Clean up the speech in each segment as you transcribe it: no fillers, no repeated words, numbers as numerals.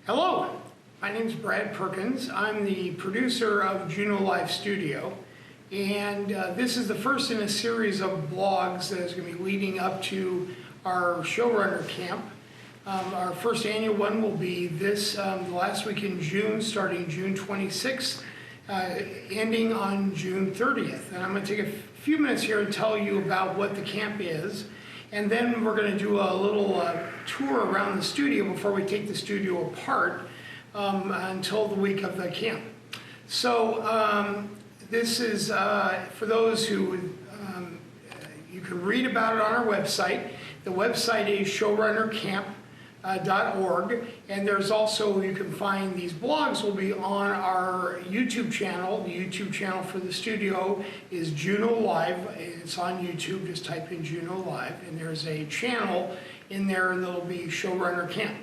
Hello, my name is Brad Perkins. I'm the producer of Juneau Live Studio, and this is the first in a series of blogs that is going to be leading up to our Showrunner Camp. Our first annual one will be this the last week in June, starting June 26th, ending on June 30th. And I'm going to take a few minutes here and tell you about what the camp is. And then we're going to do a little tour around the studio before we take the studio apart until the week of the camp. So this is for those who, you can read about it on our website. The website is showrunnercamp.org, and there's also, you can find these blogs will be on our YouTube channel. The YouTube channel for the studio is Juneau Live. It's on YouTube, just type in Juneau Live, and there's a channel in there that'll be Showrunner Camp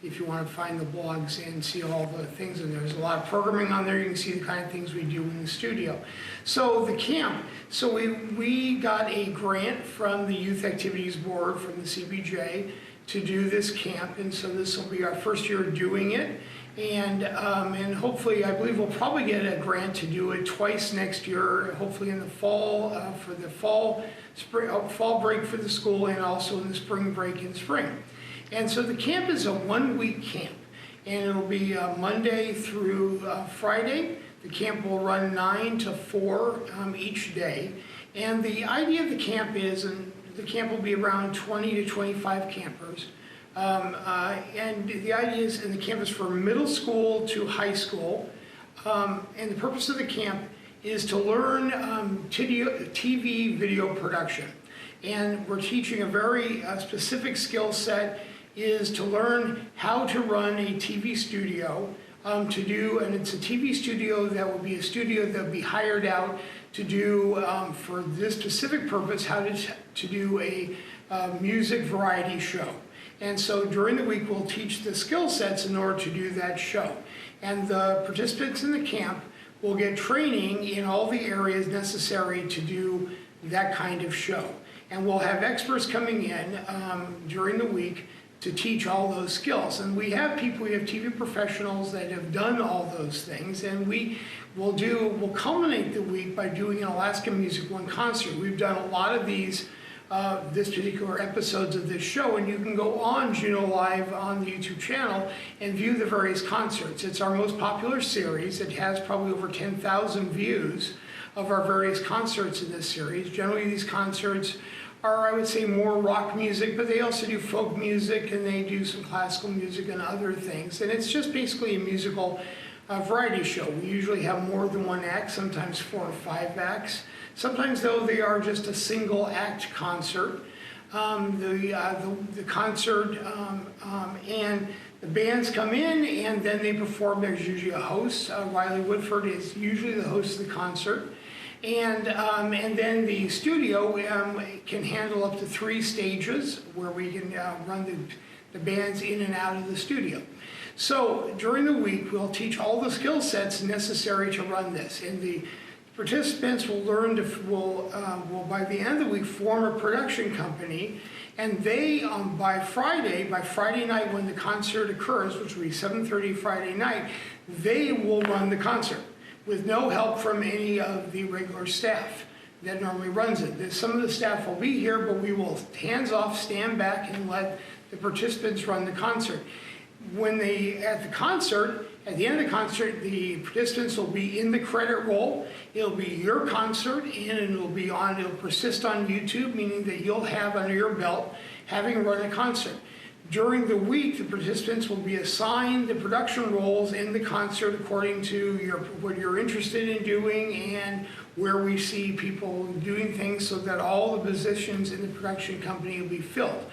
if you want to find the blogs and see all the things. And there's a lot of programming on there. You can see the kind of things we do in the studio. So the camp, so we got a grant from the Youth Activities Board from the CBJ to do this camp, and so this will be our first year doing it, and hopefully I believe we'll probably get a grant to do it twice next year, hopefully in the fall for the fall break for the school, and also in the spring break in spring. And so the camp is a 1-week camp, and it'll be Monday through Friday. The camp will run 9 to 4 each day, and the idea of the camp is, and the camp will be around 20 to 25 campers. And the idea is, and the camp is for middle school to high school. And the purpose of the camp is to learn TV video production. And we're teaching a very specific skill set, is to learn how to run a TV studio, and it's a TV studio that will be a studio that will be hired out to do, for this specific purpose, how to do a music variety show. And so during the week we'll teach the skill sets in order to do that show. And the participants in the camp will get training in all the areas necessary to do that kind of show. And we'll have experts coming in during the week to teach all those skills. And we have TV professionals that have done all those things, and we'll culminate the week by doing an Alaska Music One concert. We've done a lot of these, this particular episodes of this show, and you can go on Juneau Live on the YouTube channel and view the various concerts. It's our most popular series. It has probably over 10,000 views of our various concerts in this series. Generally these concerts are, I would say, more rock music, but they also do folk music, and they do some classical music and other things. And it's just basically a musical variety show. We usually have more than one act, sometimes 4 or 5 acts. Sometimes, though, they are just a single act concert. The concert and the bands come in, and then they perform. There's usually a host. Riley Woodford is usually the host of the concert. And then the studio can handle up to 3 stages where we can run the bands in and out of the studio. So during the week, we'll teach all the skill sets necessary to run this. And the participants will learn will by the end of the week form a production company. And they, by Friday night when the concert occurs, which will be 7:30 Friday night, they will run the concert with no help from any of the regular staff that normally runs it. Some of the staff will be here, but we will hands off, stand back, and let the participants run the concert. At the end of the concert, the participants will be in the credit roll. It'll be your concert, and it'll persist on YouTube, meaning that you'll have under your belt having run a concert. During the week, the participants will be assigned the production roles in the concert according to what you're interested in doing and where we see people doing things, so that all the positions in the production company will be filled.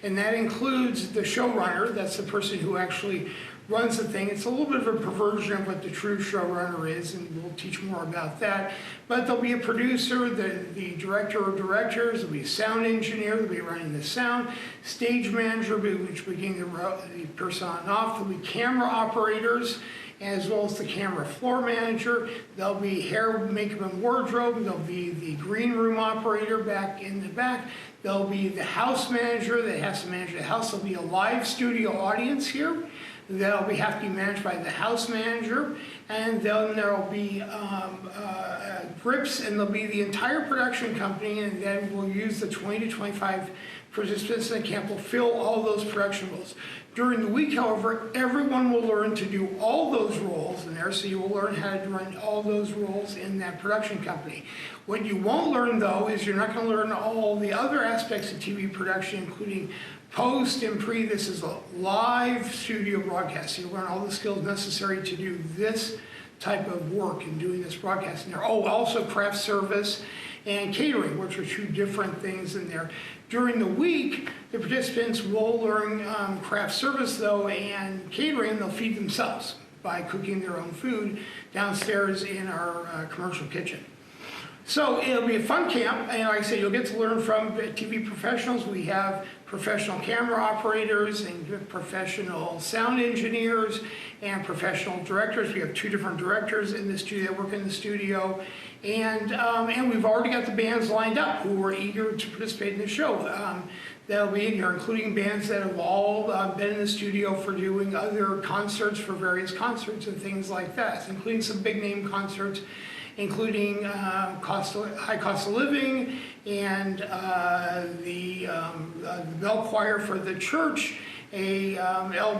And that includes the showrunner. That's the person who actually runs the thing. It's a little bit of a perversion of what the true showrunner is, and we'll teach more about that. But there'll be a producer, the director or directors, there'll be a sound engineer, there'll be running the sound, stage manager, which will be the person on and off, there'll be camera operators, as well as the camera floor manager. There'll be hair, makeup, and wardrobe. There'll be the green room operator back in the back. There'll be the house manager that has to manage the house. There'll be a live studio audience here. They'll have to be managed by the house manager, and then there'll be grips, and there'll be the entire production company, and then we'll use the 20 to 25 participants in the camp will fill all those production roles. During the week, however, everyone will learn to do all those roles in there, so you will learn how to run all those roles in that production company. What you won't learn, though, is you're not going to learn all the other aspects of TV production, including post and pre. This is a live studio broadcast. So you'll learn all the skills necessary to do this type of work in doing this broadcasting there. Oh, also craft service and catering, which are two different things in there. During the week, the participants will learn craft service, though, and catering. They'll feed themselves by cooking their own food downstairs in our commercial kitchen. So it'll be a fun camp, and like I said, you'll get to learn from TV professionals. We have professional camera operators and professional sound engineers and professional directors. We have 2 different directors in the studio that work in the studio, and we've already got the bands lined up who are eager to participate in the show. That'll be in here, including bands that have all been in the studio for doing other concerts, for various concerts and things like that, including some big name concerts, including high cost of living, and the bell choir for the church, one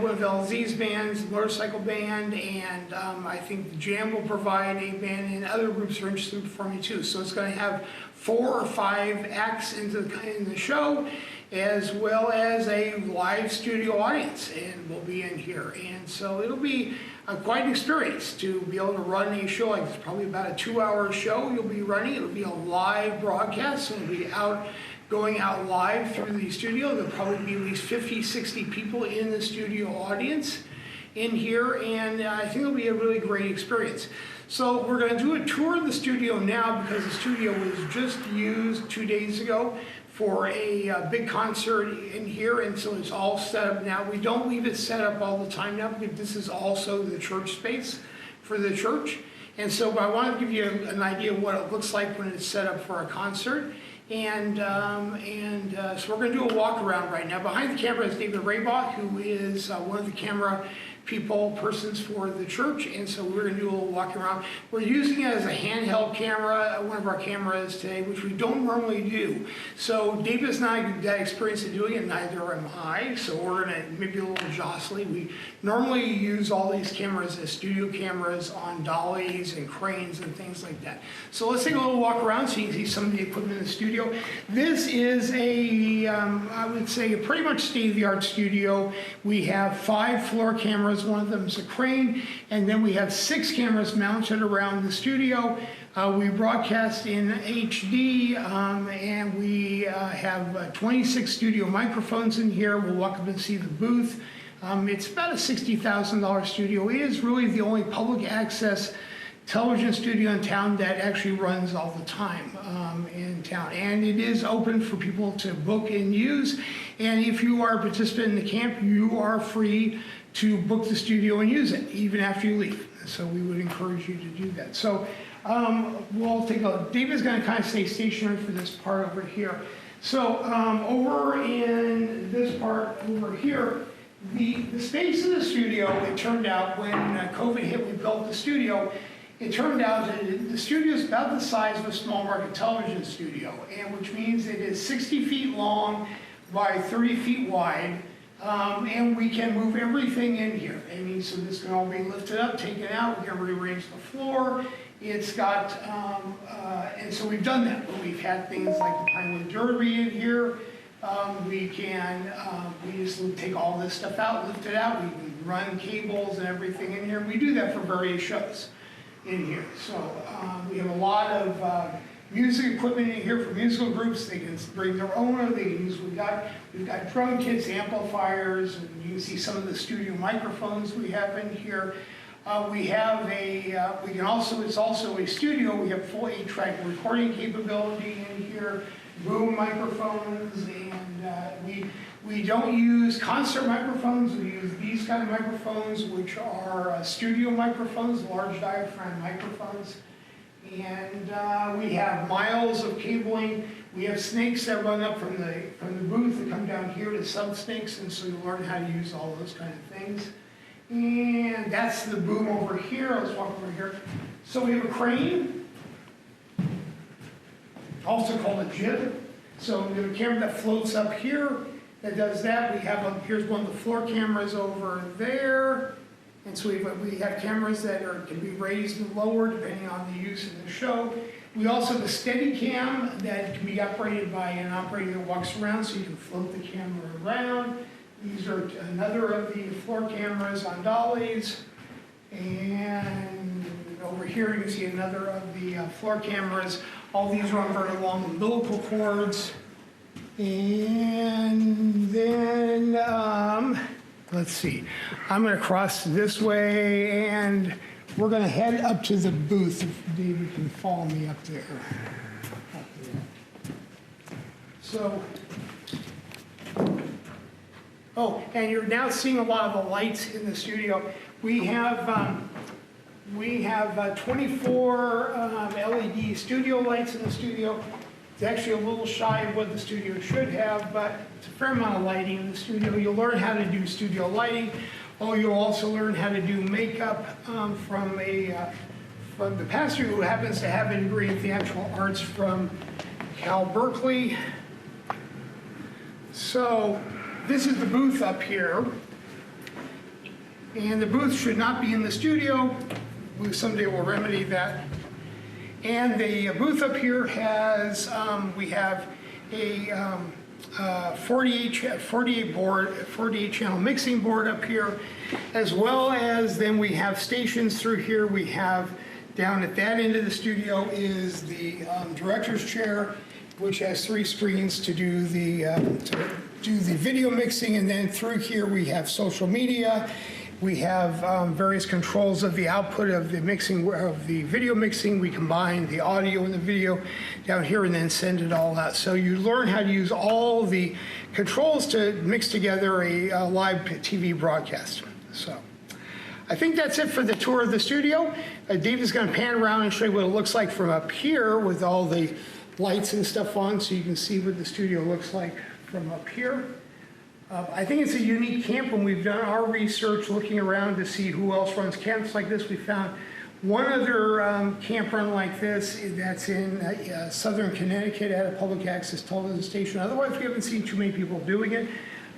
of LZ's bands, motorcycle band, and I think the Jam will provide a band, and other groups are interested in performing too. So it's going to have 4 or 5 acts in the show, as well as a live studio audience, and we'll be in here. And so it'll be quite an experience to be able to run a show like this. Probably about a 2-hour show you'll be running. It'll be a live broadcast, so it'll be going out live through the studio. There'll probably be at least 50, 60 people in the studio audience in here, and I think it'll be a really great experience. So we're going to do a tour of the studio now, because the studio was just used 2 days ago for a big concert in here, and so it's all set up now. We don't leave it set up all the time now, because this is also the church space for the church. And so I want to give you an idea of what it looks like when it's set up for a concert. So we're going to do a walk around right now. Behind the camera is David Raybach, who is one of the camera persons for the church, and so we're going to do a little walk around. We're using it as a handheld camera, one of our cameras today, which we don't normally do. So David's not that experienced in doing it, neither am I, so we're going to maybe a little jostly. We normally use all these cameras as studio cameras on dollies and cranes and things like that. So let's take a little walk around so you can see some of the equipment in the studio. This is I would say, a pretty much state-of-the-art studio. We have 5 floor cameras. One of them is a crane, and then we have 6 cameras mounted around the studio. We broadcast in HD, and we have 26 studio microphones in here. We'll walk up and see the booth. It's about a $60,000 studio. It is really the only public access television studio in town that actually runs all the time in town, and it is open for people to book and use. And if you are a participant in the camp, you are free to book the studio and use it even after you leave. So we would encourage you to do that. So we'll take a look. David's going to kind of stay stationary for this part over here. So over in this part over here, the space of the studio, it turned out when COVID hit, we built the studio. It turned out that the studio is about the size of a small market television studio, and which means it is 60 feet long by 30 feet wide, and we can move everything in here. I mean, so this can all be lifted up, taken out, we can rearrange the floor. It's got, and so we've done that. We've had things like the Pinewood Derby in here. We just take all this stuff out, lift it out, we can run cables and everything in here. We do that for various shows in here. So we have a lot of music equipment in here for musical groups. They can bring their own, or they can use, we've got drum kits, amplifiers, and you can see some of the studio microphones we have in here. We have it's also a studio. We have full 8-track recording capability in here, boom microphones, and we don't use concert microphones. We use these kind of microphones, which are studio microphones, large diaphragm microphones. And we have miles of cabling. We have snakes that run up from the booth that come down here to sub snakes, and so you learn how to use all those kind of things And that's the boom over here. Let's walk over here. So we have a crane, also called a jib. So we have a camera that floats up here that does that. We have here's one of the floor cameras over there. And so we have cameras that can be raised and lowered depending on the use of the show. We also have a steady cam that can be operated by an operator that walks around, so you can float the camera around. These are another of the floor cameras on dollies. And over here you can see another of the floor cameras. All these run very long umbilical cords. And then, let's see, I'm going to cross this way and we're going to head up to the booth if David can follow me up there. So, oh, and you're now seeing a lot of the lights in the studio. We have 24 LED studio lights in the studio. It's actually a little shy of what the studio should have, but it's a fair amount of lighting in the studio. You'll learn how to do studio lighting. Oh, you'll also learn how to do makeup from the pastor who happens to have a degree in theatrical arts from Cal Berkeley. So this is the booth up here. And the booth should not be in the studio. Someday we'll remedy that. And the booth up here has, we have a 48 channel mixing board up here, as well as then we have stations through here. We have down at that end of the studio is the director's chair, which has 3 screens to do the video mixing, and then through here we have social media. We have various controls of the output of the mixing, of the video mixing. We combine the audio and the video down here and then send it all out. So you learn how to use all the controls to mix together a live TV broadcast. So I think that's it for the tour of the studio. David's going to pan around and show you what it looks like from up here with all the lights and stuff on, so you can see what the studio looks like from up here. I think it's a unique camp. When we've done our research looking around to see who else runs camps like this, we found one other camp run like this that's in southern Connecticut at a public access television station. Otherwise, we haven't seen too many people doing it.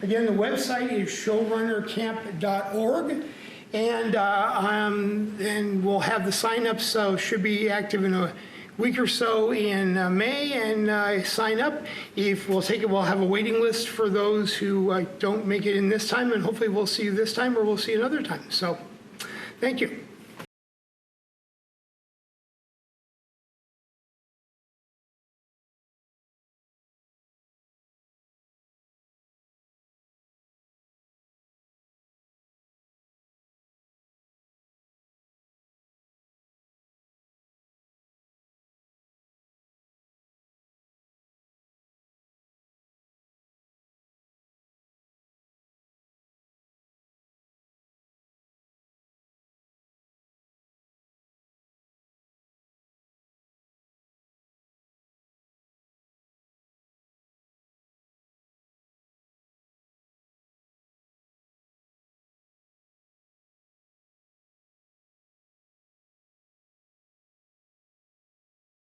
Again, the website is showrunnercamp.org, and we'll have the sign-ups, so should be active in a week or so in May, and sign up. We'll have a waiting list for those who don't make it in this time, and hopefully we'll see you this time or we'll see you another time. So, thank you.